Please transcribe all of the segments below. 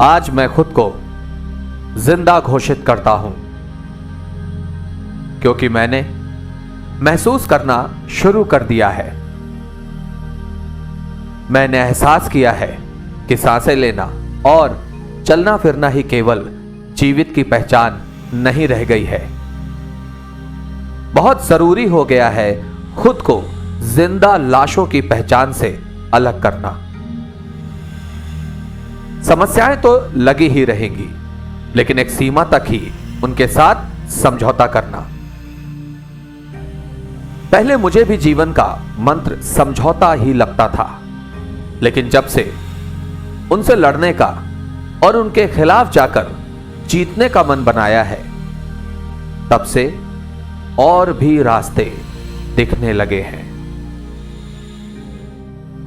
आज मैं खुद को जिंदा घोषित करता हूं, क्योंकि मैंने महसूस करना शुरू कर दिया है। मैंने एहसास किया है कि सांसें लेना और चलना फिरना ही केवल जीवित की पहचान नहीं रह गई है। बहुत जरूरी हो गया है खुद को जिंदा लाशों की पहचान से अलग करना। समस्याएं तो लगी ही रहेंगी, लेकिन एक सीमा तक ही उनके साथ समझौता करना। पहले मुझे भी जीवन का मंत्र समझौता ही लगता था, लेकिन जब से उनसे लड़ने का और उनके खिलाफ जाकर जीतने का मन बनाया है, तब से और भी रास्ते दिखने लगे हैं।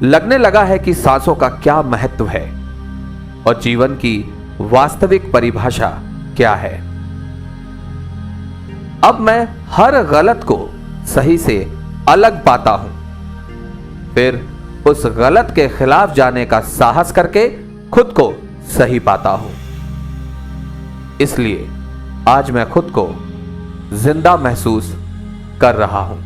लगने लगा है कि सांसों का क्या महत्व है और जीवन की वास्तविक परिभाषा क्या है। अब मैं हर गलत को सही से अलग पाता हूं, फिर उस गलत के खिलाफ जाने का साहस करके खुद को सही पाता हूं। इसलिए आज मैं खुद को जिंदा महसूस कर रहा हूं।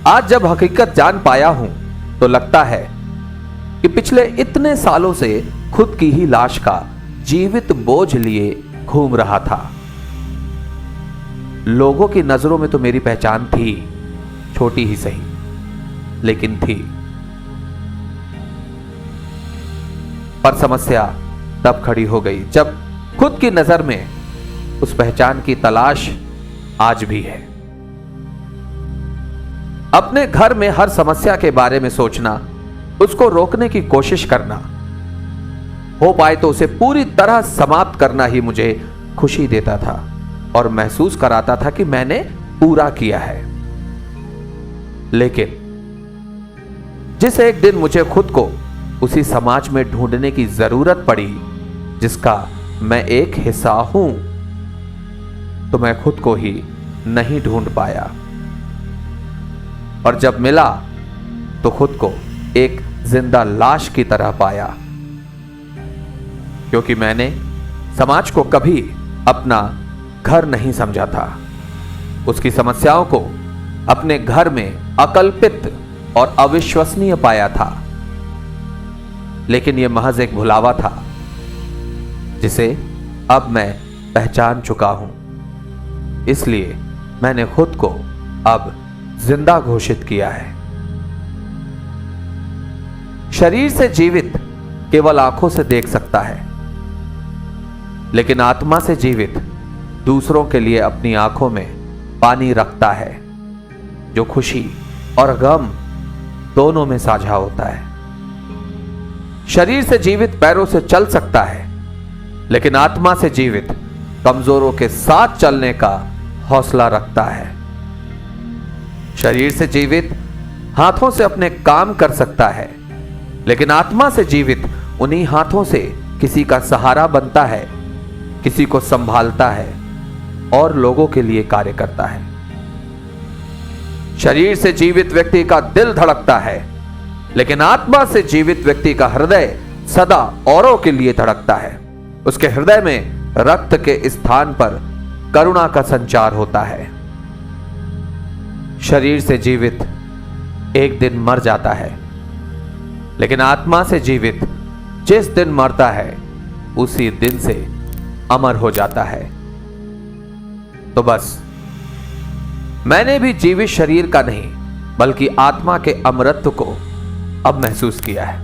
आज जब हकीकत जान पाया हूं तो लगता है कि पिछले इतने सालों से खुद की ही लाश का जीवित बोझ लिए घूम रहा था। लोगों की नजरों में तो मेरी पहचान थी, छोटी ही सही, लेकिन थी। पर समस्या तब खड़ी हो गई जब खुद की नजर में उस पहचान की तलाश आज भी है। अपने घर में हर समस्या के बारे में सोचना, उसको रोकने की कोशिश करना, हो पाए तो उसे पूरी तरह समाप्त करना ही मुझे खुशी देता था और महसूस कराता था कि मैंने पूरा किया है। लेकिन जिस एक दिन मुझे खुद को उसी समाज में ढूंढने की जरूरत पड़ी जिसका मैं एक हिस्सा हूं, तो मैं खुद को ही नहीं ढूंढ पाया। और जब मिला तो खुद को एक जिंदा लाश की तरह पाया, क्योंकि मैंने समाज को कभी अपना घर नहीं समझा था। उसकी समस्याओं को अपने घर में अकल्पित और अविश्वसनीय पाया था। लेकिन यह महज एक भुलावा था जिसे अब मैं पहचान चुका हूं। इसलिए मैंने खुद को अब जिंदा घोषित किया है। शरीर से जीवित केवल आंखों से देख सकता है, लेकिन आत्मा से जीवित दूसरों के लिए अपनी आंखों में पानी रखता है, जो खुशी और गम दोनों में साझा होता है। शरीर से जीवित पैरों से चल सकता है, लेकिन आत्मा से जीवित कमजोरों के साथ चलने का हौसला रखता है। शरीर से जीवित हाथों से अपने काम कर सकता है, लेकिन आत्मा से जीवित उन्हीं हाथों से किसी का सहारा बनता है, किसी को संभालता है और लोगों के लिए कार्य करता है। शरीर से जीवित व्यक्ति का दिल धड़कता है, लेकिन आत्मा से जीवित व्यक्ति का हृदय सदा औरों के लिए धड़कता है। उसके हृदय में रक्त के स्थान पर करुणा का संचार होता है। शरीर से जीवित एक दिन मर जाता है, लेकिन आत्मा से जीवित जिस दिन मरता है उसी दिन से अमर हो जाता है। तो बस मैंने भी जीवित शरीर का नहीं, बल्कि आत्मा के अमरत्व को अब महसूस किया है।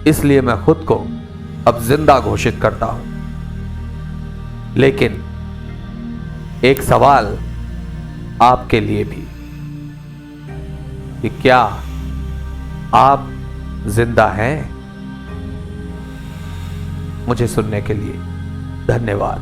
इसलिए मैं खुद को अब जिंदा घोषित करता हूं। लेकिन एक सवाल आपके लिए भी, कि क्या आप जिंदा हैं? मुझे सुनने के लिए धन्यवाद।